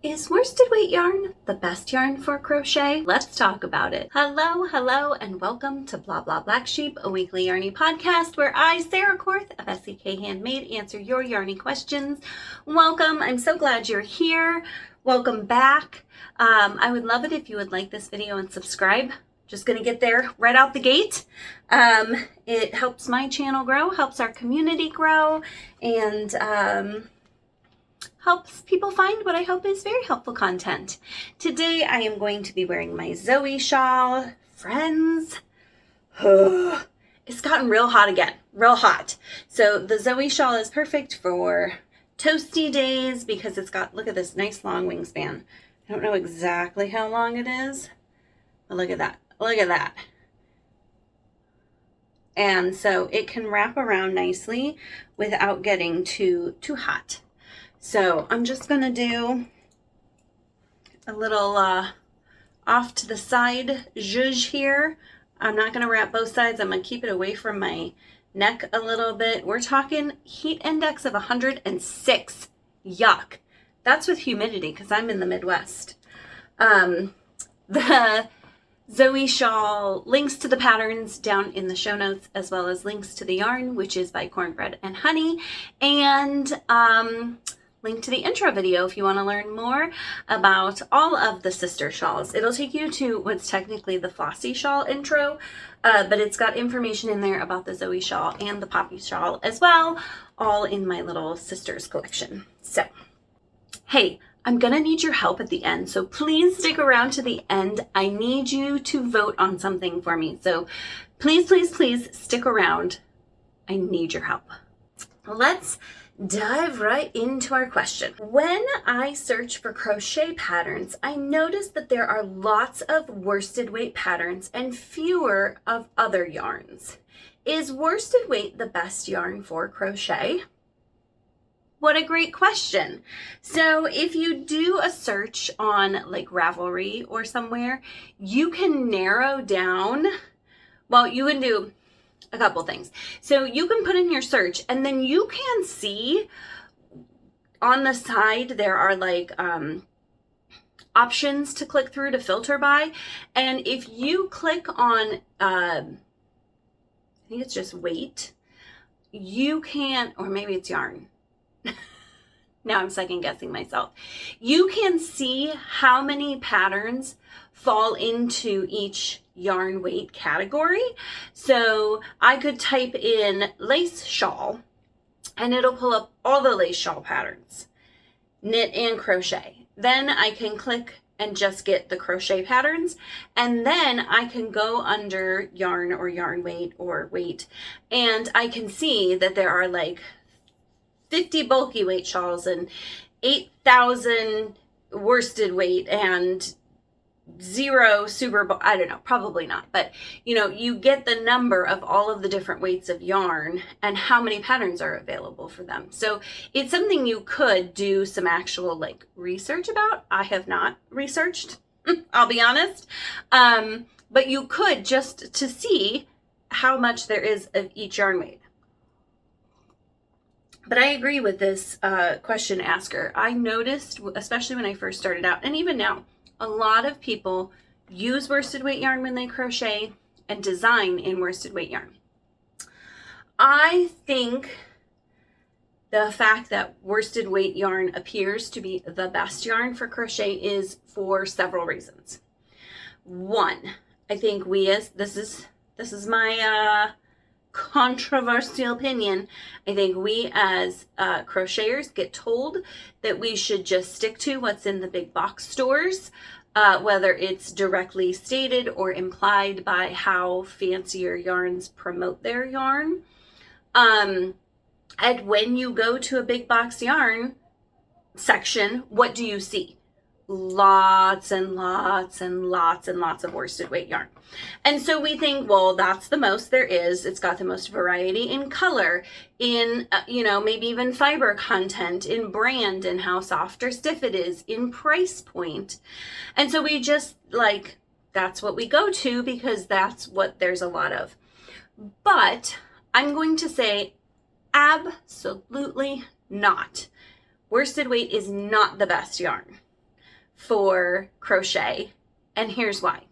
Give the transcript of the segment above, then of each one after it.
Is worsted weight yarn the best yarn for crochet? Let's talk about it. Hello, and welcome to Bla Bla Black Sheep, a weekly yarny podcast where I, Sarah Korth of SEK Handmade, answer your yarny questions. Welcome. I'm so glad you're here. Welcome back. I would love it if you would like this video and subscribe. Just going to get there right out the gate. It helps my channel grow, helps our community grow, and helps people find what I hope is very helpful content. Today I am going to be wearing my Zoe shawl. Friends, it's gotten real hot again, real hot. So the Zoe shawl is perfect for toasty days because it's got, look at this nice long wingspan. I don't know exactly how long it is, but look at that, look at that. And so it can wrap around nicely without getting too hot. So I'm just going to do a little off to the side zhuzh here. I'm not going to wrap both sides. I'm going to keep it away from my neck a little bit. We're talking heat index of 106. Yuck. That's with humidity because I'm in the Midwest. The Zoe shawl, links to the patterns down in the show notes, as well as links to the yarn, which is by Cornbread and Honey, and link to the intro video if you want to learn more about all of the sister shawls. It'll take you to what's technically the Flossie shawl intro, but it's got information in there about the Zoe shawl and the Poppy shawl as well, all in my little sisters collection. So, hey, I'm gonna need your help at the end, so please stick around to the end. I need you to vote on something for me, so please, please, please stick around. I need your help. Let's dive right into our question. When I search for crochet patterns, I notice that there are lots of worsted weight patterns and fewer of other yarns. Is worsted weight the best yarn for crochet? What a great question. So if you do a search on like Ravelry or somewhere, you can narrow down, well, you can do a couple things. So you can put in your search and then you can see on the side there are like options to click through to filter by. And if you click on, I think it's just weight, you can, or maybe it's yarn. Now I'm second guessing myself. You can see how many patterns fall into each yarn weight category. So I could type in lace shawl and it'll pull up all the lace shawl patterns, knit and crochet. Then I can click and just get the crochet patterns. And then I can go under yarn or yarn weight or weight. And I can see that there are like 50 bulky weight shawls and 8,000 worsted weight and 0 super, I don't know, probably not, but you know, you get the number of all of the different weights of yarn and how many patterns are available for them. So it's something you could do some actual like research about. I have not researched, I'll be honest, but you could just to see how much there is of each yarn weight. But I agree with this question asker. I noticed, especially when I first started out, and even now, a lot of people use worsted weight yarn when they crochet and design in worsted weight yarn. I think the fact that worsted weight yarn appears to be the best yarn for crochet is for several reasons. One, I think this is my controversial opinion. I think we as crocheters get told that we should just stick to what's in the big box stores, whether it's directly stated or implied by how fancier yarns promote their yarn. And when you go to a big box yarn section, what do you see? Lots and lots and lots and lots of worsted weight yarn. And so we think, well, that's the most there is. It's got the most variety in color, in, maybe even fiber content, in brand and how soft or stiff it is, in price point. And so we just like, that's what we go to because that's what there's a lot of. But I'm going to say absolutely not. Worsted weight is not the best yarn. for crochet, and here's why.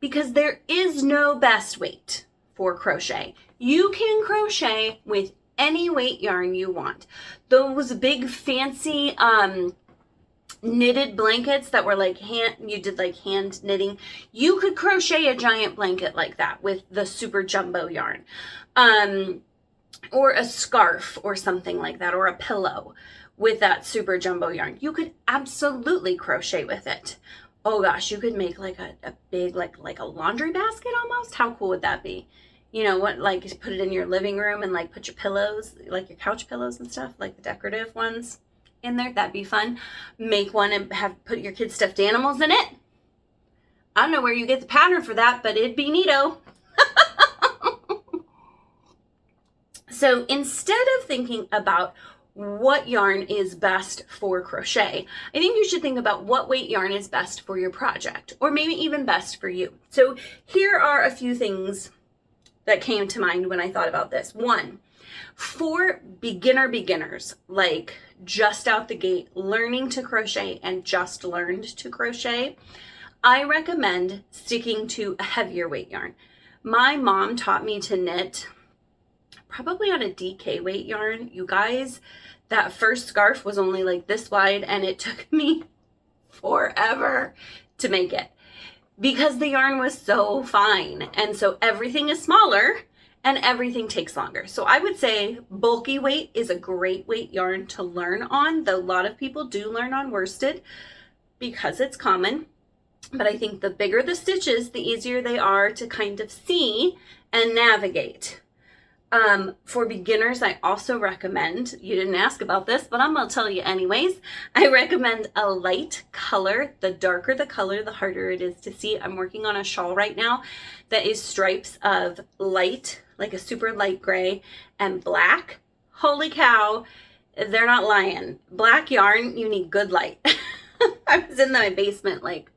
Because there is no best weight for crochet. You can crochet with any weight yarn you want. Those big fancy knitted blankets that were like hand knitting, you could crochet a giant blanket like that with the super jumbo yarn, or a scarf or something like that, or a pillow with that super jumbo yarn. You could absolutely crochet with it. Oh gosh, you could make like a big like a laundry basket almost. How cool would that be? You know what, like put it in your living room and like put your pillows, like your couch pillows and stuff, like the decorative ones in there. That'd be fun. Make one and put your kids' stuffed animals in it. I don't know where you get the pattern for that, but it'd be neato. So instead of thinking about what yarn is best for crochet, I think you should think about what weight yarn is best for your project, or maybe even best for you. So here are a few things that came to mind when I thought about this. One, for beginners, like just out the gate, learning to crochet and just learned to crochet, I recommend sticking to a heavier weight yarn. My mom taught me to knit probably on a DK weight yarn. You guys, that first scarf was only like this wide, and it took me forever to make it because the yarn was so fine. And so everything is smaller and everything takes longer. So I would say bulky weight is a great weight yarn to learn on, though a lot of people do learn on worsted because it's common. But I think the bigger the stitches, the easier they are to kind of see and navigate. For beginners, I also recommend, you didn't ask about this, but I'm going to tell you anyways, I recommend a light color. The darker the color, the harder it is to see. I'm working on a shawl right now that is stripes of light, like a super light gray, and black. Holy cow, they're not lying. Black yarn, you need good light. I was in my basement, like,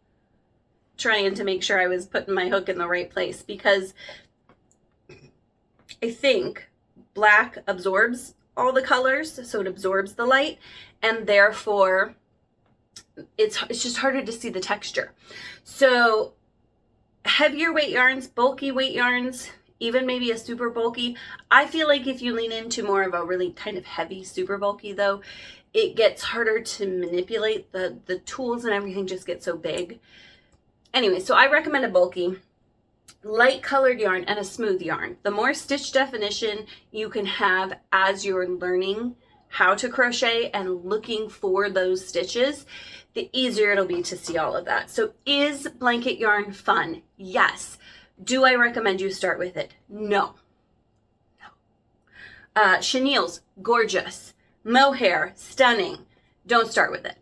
trying to make sure I was putting my hook in the right place, because I think black absorbs all the colors, so it absorbs the light, and therefore it's just harder to see the texture. So heavier weight yarns, bulky weight yarns, even maybe a super bulky. I feel like if you lean into more of a really kind of heavy super bulky though, it gets harder to manipulate. The tools and everything just get so big. Anyway, so I recommend a bulky, light colored yarn and a smooth yarn. The more stitch definition you can have as you're learning how to crochet and looking for those stitches, the easier it'll be to see all of that. So is blanket yarn fun? Yes. Do I recommend you start with it? No. Chenille's gorgeous. Mohair, stunning. Don't start with it.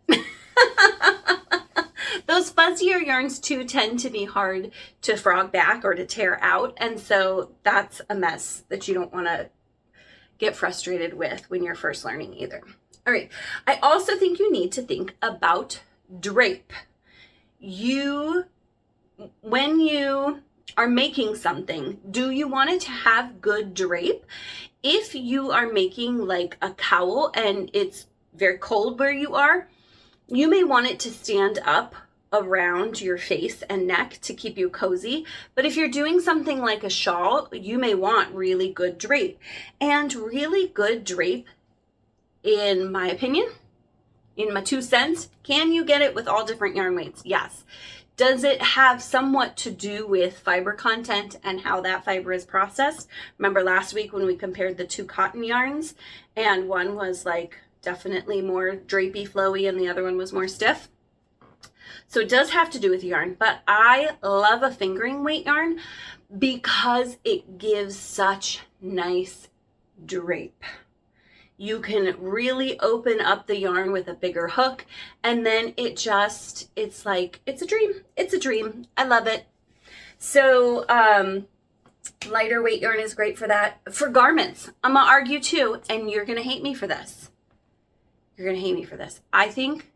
Those fuzzier yarns too tend to be hard to frog back or to tear out, and so that's a mess that you don't want to get frustrated with when you're first learning either. All right, I also think you need to think about drape. When you are making something, do you want it to have good drape? If you are making like a cowl and it's very cold where you are, you may want it to stand up around your face and neck to keep you cozy. But if you're doing something like a shawl, you may want really good drape. And really good drape, in my opinion, in my 2 cents, can you get it with all different yarn weights? Yes. Does it have somewhat to do with fiber content and how that fiber is processed? Remember last week when we compared the 2 cotton yarns, and one was like definitely more drapey, flowy, and the other one was more stiff? So it does have to do with yarn, but I love a fingering weight yarn because it gives such nice drape. You can really open up the yarn with a bigger hook, and then it's like, it's a dream. It's a dream. I love it. So lighter weight yarn is great for that. For garments, I'm gonna argue too, and you're gonna hate me for this. You're gonna hate me for this. I think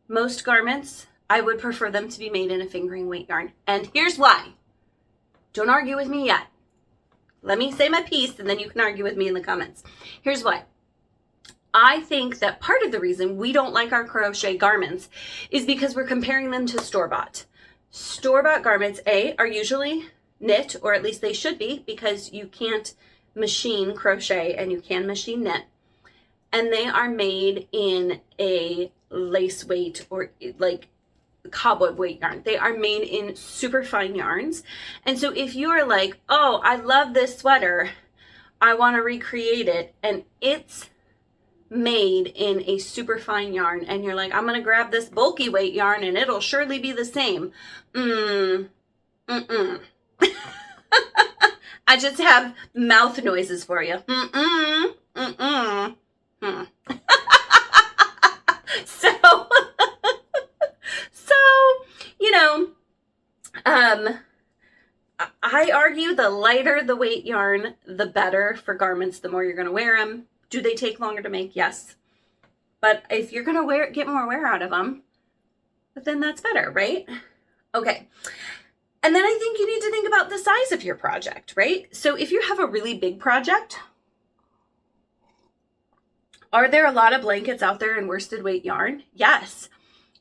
most garments, I would prefer them to be made in a fingering weight yarn. And here's why. Don't argue with me yet. Let me say my piece and then you can argue with me in the comments. Here's why. I think that part of the reason we don't like our crochet garments is because we're comparing them to store-bought. Store-bought garments, are usually knit, or at least they should be, because you can't machine crochet and you can machine knit. And they are made in a lace weight or like cobweb weight yarn. They are made in super fine yarns. And so if you are like, oh, I love this sweater, I want to recreate it, and it's made in a super fine yarn, and you're like, I'm going to grab this bulky weight yarn and it'll surely be the same. I just have mouth noises for you. So, you know, I argue the lighter the weight yarn, the better for garments, the more you're going to wear them. Do they take longer to make? Yes. But if you're going to get more wear out of them, then that's better, right? Okay. And then I think you need to think about the size of your project, right? So if you have a really big project, are there a lot of blankets out there in worsted weight yarn? Yes.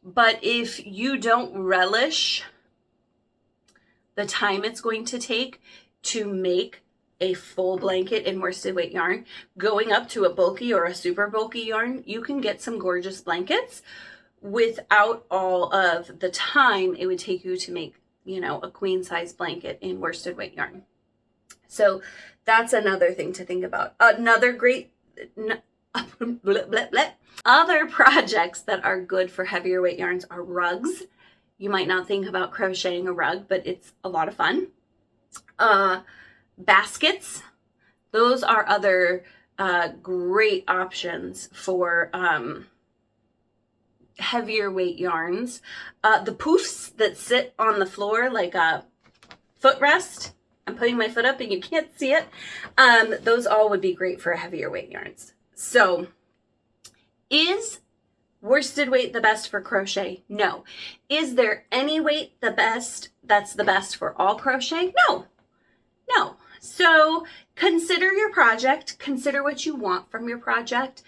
But if you don't relish the time it's going to take to make a full blanket in worsted weight yarn, going up to a bulky or a super bulky yarn, you can get some gorgeous blankets without all of the time it would take you to make, you know, a queen size blanket in worsted weight yarn. So that's another thing to think about. Another great other projects that are good for heavier weight yarns are rugs. You might not think about crocheting a rug, but it's a lot of fun. Baskets. Those are other great options for heavier weight yarns. The poofs that sit on the floor like a footrest. I'm putting my foot up and you can't see it. Those all would be great for heavier weight yarns. So, is worsted weight the best for crochet? No. Is there any weight that's the best for all crochet? No. No. So consider your project, consider what you want from your project.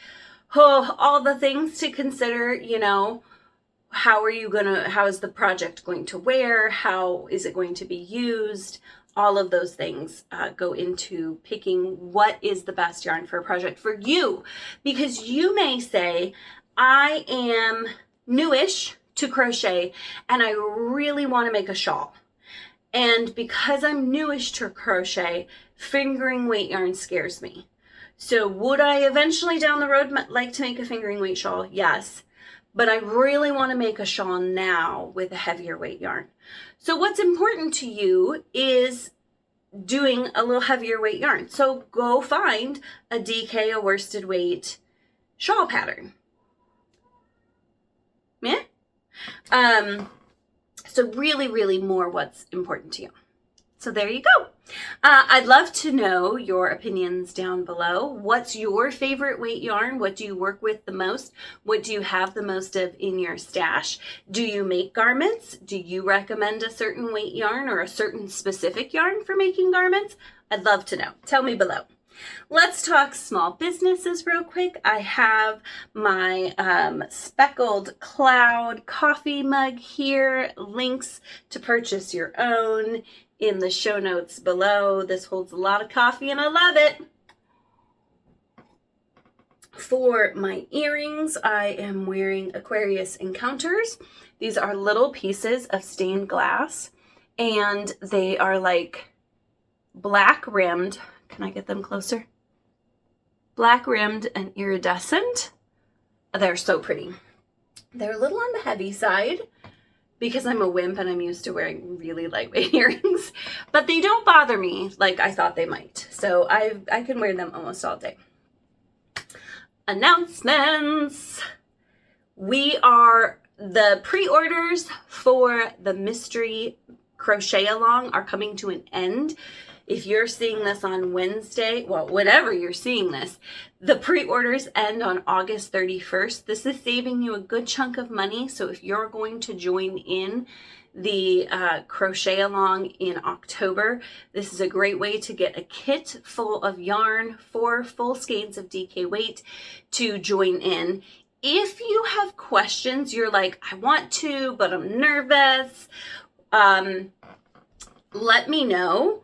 Oh, all the things to consider, you know, how is the project going to wear? How is it going to be used? All of those things go into picking what is the best yarn for a project for you. Because you may say, I am newish to crochet and I really want to make a shawl. And because I'm newish to crochet, fingering weight yarn scares me. So would I eventually down the road like to make a fingering weight shawl? Yes. But I really want to make a shawl now with a heavier weight yarn. So what's important to you is doing a little heavier weight yarn. So go find a DK, a worsted weight shawl pattern. Yeah? So really, really more what's important to you. So there you go. I'd love to know your opinions down below. What's your favorite weight yarn? What do you work with the most? What do you have the most of in your stash? Do you make garments? Do you recommend a certain weight yarn or a certain specific yarn for making garments? I'd love to know. Tell me below. Let's talk small businesses real quick. I have my speckled cloud coffee mug here. Links to purchase your own in the show notes below. This holds a lot of coffee and I love it. For my earrings, I am wearing Aquarius Encounters. These are little pieces of stained glass and they are like black rimmed. Can I get them closer? Black rimmed and iridescent. They're so pretty. They're a little on the heavy side because I'm a wimp and I'm used to wearing really lightweight earrings, but they don't bother me like I thought they might. So I can wear them almost all day. Announcements. The pre-orders for the mystery crochet along are coming to an end. if you're seeing this on Wednesday, well, whenever you're seeing this, the pre-orders end on August 31st. This is saving you a good chunk of money. So if you're going to join in the crochet along in October, this is a great way to get a kit full of yarn, 4 full skeins of DK weight to join in. If you have questions, you're like, I want to, but I'm nervous, let me know.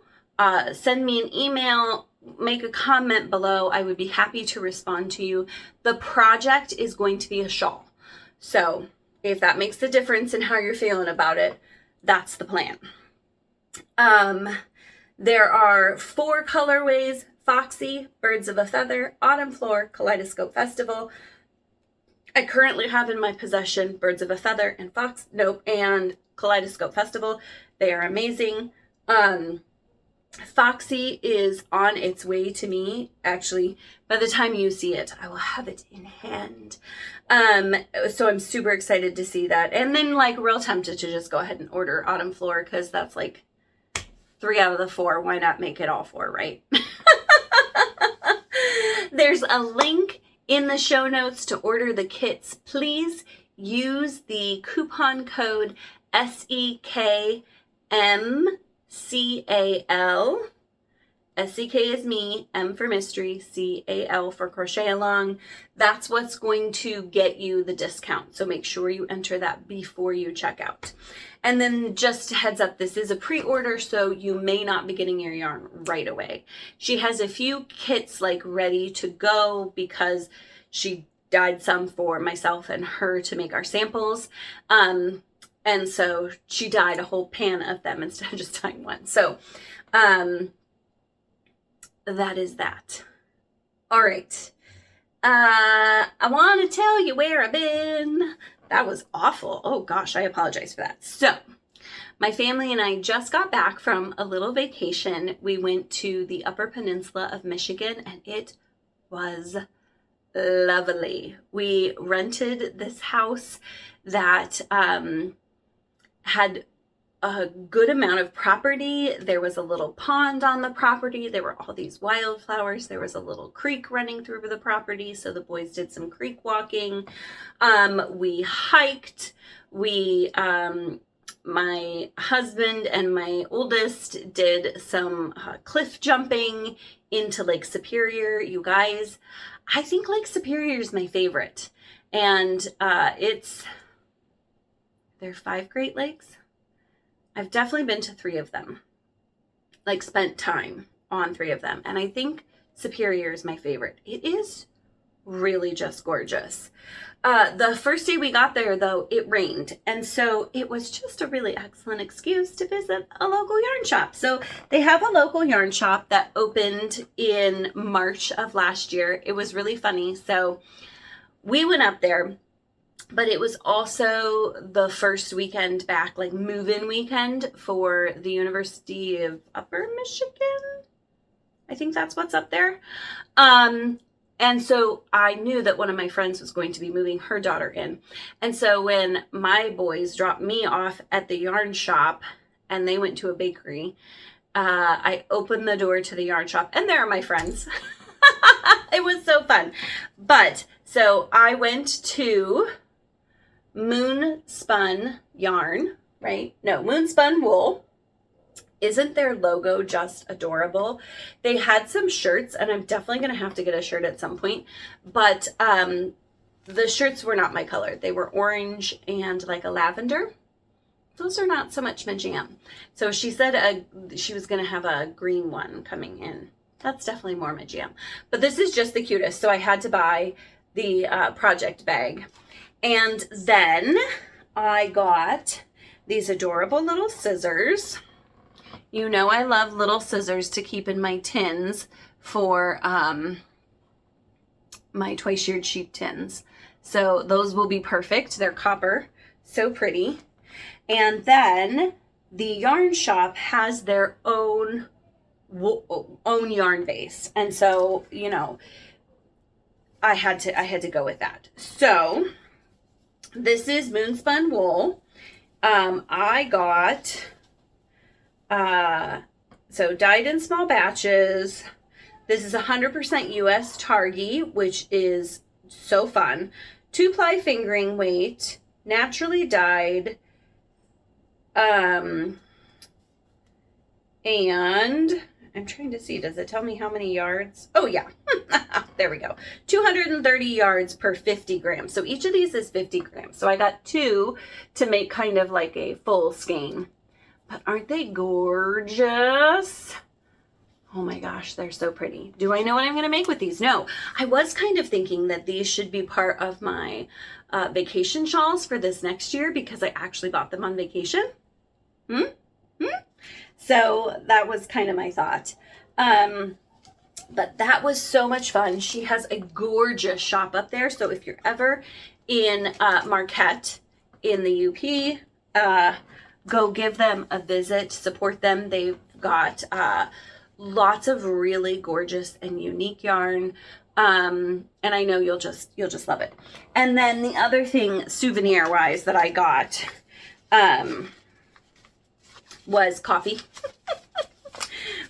Send me an email, make a comment below. I would be happy to respond to you. The project is going to be a shawl. So if that makes a difference in how you're feeling about it, that's the plan. There are 4 colorways: Foxy, Birds of a Feather, Autumn Floor, Kaleidoscope Festival. I currently have in my possession Birds of a Feather and and Kaleidoscope Festival. They are amazing. Foxy is on its way to me. Actually, by the time you see it, I will have it in hand. So I'm super excited to see that. And then like real tempted to just go ahead and order Autumn Floor, because that's like 3 out of the 4. Why not make it all 4, right? There's a link in the show notes to order the kits. Please use the coupon code SEKMCAL. SEK is me, M for mystery, CAL for crochet along. That's what's going to get you the discount. So make sure you enter that before you check out. And then just a heads up, this is a pre-order, so you may not be getting your yarn right away. She has a few kits like ready to go because she dyed some for myself and her to make our samples. And so she dyed a whole pan of them instead of just dyeing one. So that is that. All right. I want to tell you where I've been. That was awful. Oh gosh, I apologize for that. So my family and I just got back from a little vacation. We went to the Upper Peninsula of Michigan and it was lovely. We rented this house that had a good amount of property. There was a little pond on the property. There were all these wildflowers. There was a little creek running through the property. So the boys did some creek walking. We hiked. My husband and my oldest did some cliff jumping into Lake Superior. You guys, I think Lake Superior is my favorite. And there are 5 Great Lakes. I've definitely been to 3 of them, like spent time on 3 of them. And I think Superior is my favorite. It is really just gorgeous. The first day we got there though, it rained. And so it was just a really excellent excuse to visit a local yarn shop. So they have a local yarn shop that opened in March of last year. It was really funny. So we went up there. But it was also the first weekend back, like move-in weekend for the University of Upper Michigan. I think that's what's up there. And so I knew that one of my friends was going to be moving her daughter in. And so when my boys dropped me off at the yarn shop and they went to a bakery, I opened the door to the yarn shop and there are my friends. It was so fun. But so I went to Moonspun yarn, right? No, Moonspun wool. Isn't their logo just adorable? They had some shirts, and I'm definitely going to have to get a shirt at some point, but the shirts were not my color. They were orange and like a lavender. Those are not so much my jam. So she said she was going to have a green one coming in. That's definitely more my jam. But this is just the cutest, so I had to buy the project bag. And then I got these adorable little scissors. You know I love little scissors to keep in my tins for my twice-sheared sheep tins. So those will be perfect. They're copper. So pretty. And then the yarn shop has their own yarn base. And so, you know, I had to go with that. So this is Moonspun wool. I got So dyed in small batches. This is 100% US Targhee, which is so fun. 2-ply fingering weight, naturally dyed, and I'm trying to see, does it tell me how many yards? Oh yeah, there we go. 230 yards per 50 grams. So each of these is 50 grams. So I got 2 to make kind of like a full skein. But aren't they gorgeous? Oh my gosh, they're so pretty. Do I know what I'm going to make with these? No. I was kind of thinking that these should be part of my vacation shawls for this next year because I actually bought them on vacation. So that was kind of my thought. But that was so much fun. She has a gorgeous shop up there. So if you're ever in Marquette in the UP, go give them a visit, support them. They've got lots of really gorgeous and unique yarn. And I know you'll just love it. And then the other thing souvenir wise that I got was coffee.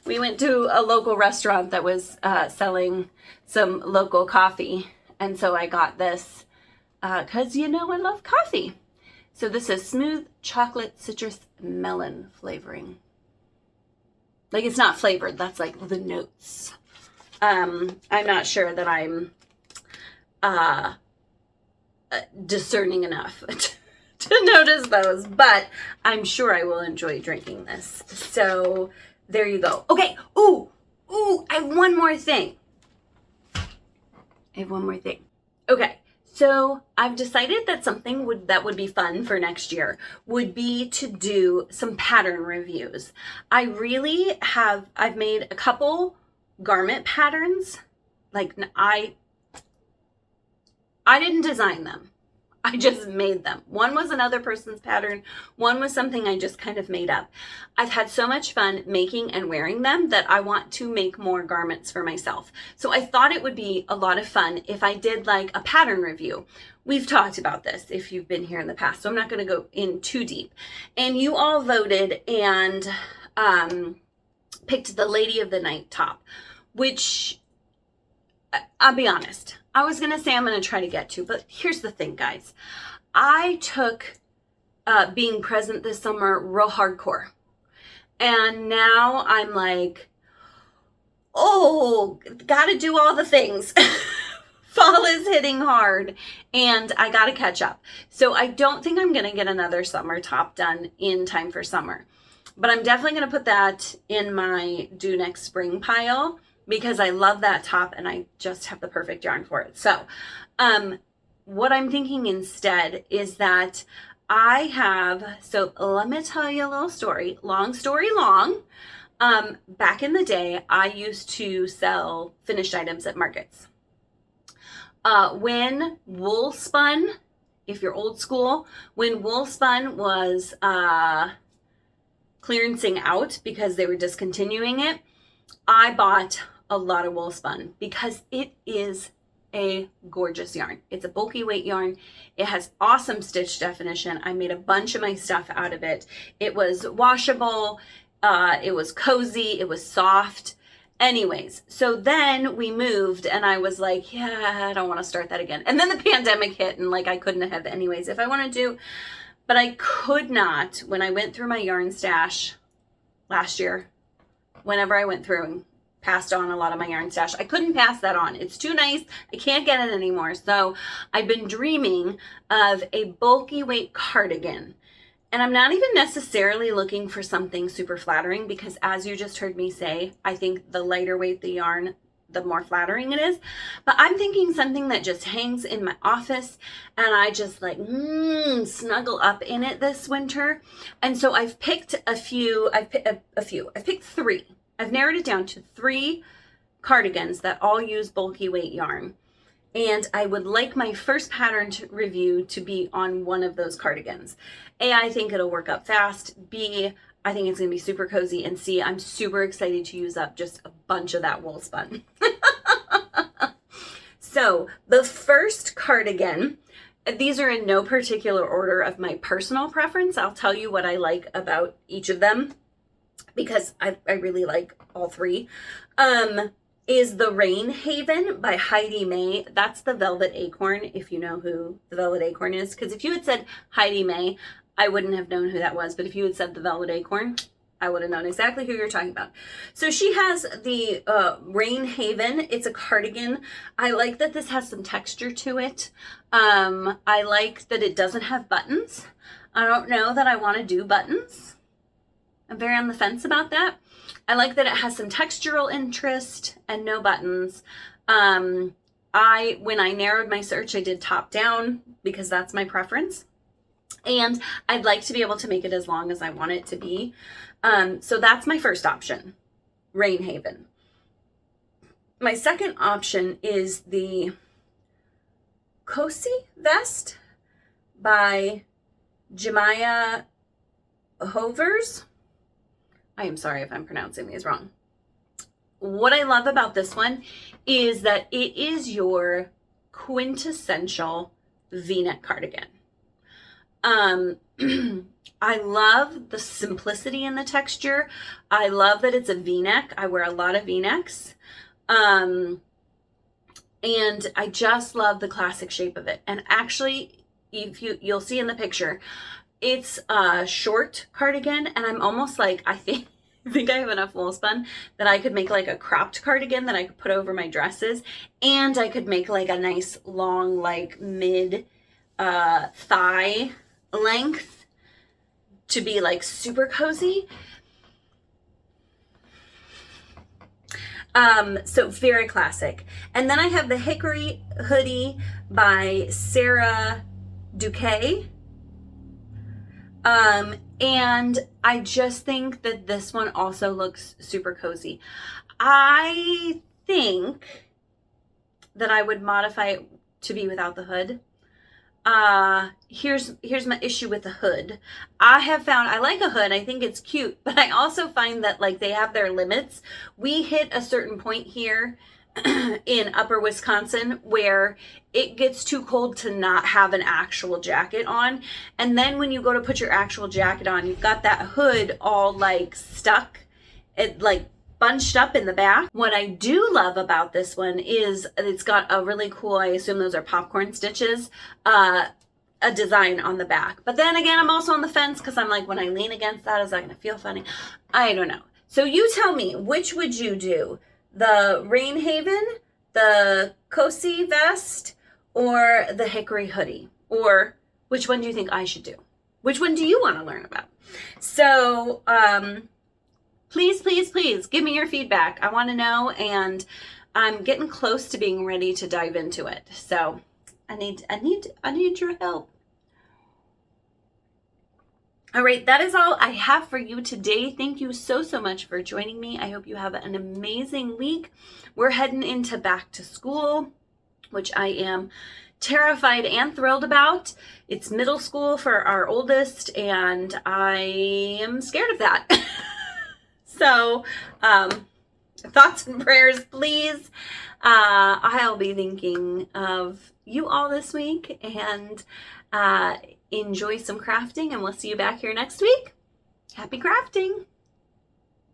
We went to a local restaurant that was selling some local coffee. And so I got this because, you know, I love coffee. So this is smooth chocolate citrus melon flavoring. Like, it's not flavored. That's like the notes. I'm not sure that I'm discerning enough to notice those, but I'm sure I will enjoy drinking this. So there you go. Okay. Ooh, I have one more thing. Okay. So I've decided that something that would be fun for next year would be to do some pattern reviews. I've made a couple garment patterns. Like, I didn't design them. I just made them. One was another person's pattern. One was something I just kind of made up. I've had so much fun making and wearing them that I want to make more garments for myself. So I thought it would be a lot of fun if I did like a pattern review. We've talked about this if you've been here in the past, so I'm not going to go in too deep. And you all voted and picked the Lady of the Night top, which I'll be honest, I was going to say I'm going to try to get to, but here's the thing, guys. I took being present this summer real hardcore. And now I'm like, oh, got to do all the things. Fall is hitting hard and I got to catch up. So I don't think I'm going to get another summer top done in time for summer. But I'm definitely going to put that in my due next spring pile, because I love that top and I just have the perfect yarn for it. So what I'm thinking instead is that so let me tell you a little story. Long story long. Back in the day, I used to sell finished items at markets. When wool spun, if you're old school, when wool spun was clearancing out because they were discontinuing it, I bought a lot of wool spun because it is a gorgeous yarn. It's a bulky weight yarn. It has awesome stitch definition. I made a bunch of my stuff out of it. It was washable. It was cozy. It was soft. Anyways, so then we moved and I was like, yeah, I don't want to start that again. And then the pandemic hit and like I couldn't have anyways if I wanted to, but I could not. When I went through my yarn stash last year, whenever I went through and passed on a lot of my yarn stash, I couldn't pass that on. It's too nice. I can't get it anymore. So I've been dreaming of a bulky weight cardigan. And I'm not even necessarily looking for something super flattering because, as you just heard me say, I think the lighter weight the yarn, the more flattering it is. But I'm thinking something that just hangs in my office and I just like snuggle up in it this winter. And so I've picked I've picked 3. I've narrowed it down to 3 cardigans that all use bulky weight yarn. And I would like my first pattern review to be on one of those cardigans. A, I think it'll work up fast. B, I think it's going to be super cozy. And C, I'm super excited to use up just a bunch of that wool spun. So the first cardigan, these are in no particular order of my personal preference. I'll tell you what I like about each of them. because I really like all three, is The Rain Haven by Heidi May. That's the Velvet Acorn, if you know who the Velvet Acorn is. Because if you had said Heidi May, I wouldn't have known who that was. But if you had said the Velvet Acorn, I would have known exactly who you're talking about. So she has the Rain Haven. It's a cardigan. I like that this has some texture to it. I like that it doesn't have buttons. I don't know that I want to do buttons. I'm very on the fence about that. I like that it has some textural interest and no buttons. When I narrowed my search, I did top down because that's my preference. And I'd like to be able to make it as long as I want it to be. So that's my first option, Rain Haven. My second option is the Cozy vest by Jemiah Hovers. I am sorry if I'm pronouncing these wrong. What I love about this one is that it is your quintessential V-neck cardigan. I love the simplicity in the texture. I love that it's a V-neck. I wear a lot of V-necks. And I just love the classic shape of it. And actually, if you'll see in the picture, it's a short cardigan, and I'm almost like, I think I have enough wool spun that I could make like a cropped cardigan that I could put over my dresses, and I could make like a nice long, like mid thigh length to be like super cozy. So very classic. And then I have the Hickory hoodie by Sarah Korth. And I just think that this one also looks super cozy. I think that I would modify it to be without the hood. Here's my issue with the hood. I have found I like a hood. I think it's cute, but I also find that like they have their limits. We hit a certain point here in upper Wisconsin where it gets too cold to not have an actual jacket on. And then when you go to put your actual jacket on, you've got that hood all like stuck, it like bunched up in the back. What I do love about this one is it's got a really cool, I assume those are popcorn stitches, a design on the back. But then again, I'm also on the fence because I'm like, when I lean against that, is that going to feel funny? I don't know. So you tell me, which would you do? The Rain Haven, the Cozy vest, or the Hickory hoodie? Or which one do you think I should do? Which one do you want to learn about? So please, please, please give me your feedback. I want to know, and I'm getting close to being ready to dive into it. So I need your help. All right, that is all I have for you today. Thank you so much for joining me. I hope you have an amazing week. We're heading into back to school, which I am terrified and thrilled about. It's middle school for our oldest, and I am scared of that. So, thoughts and prayers, please. I'll be thinking of you all this week, and enjoy some crafting, and we'll see you back here next week. Happy crafting!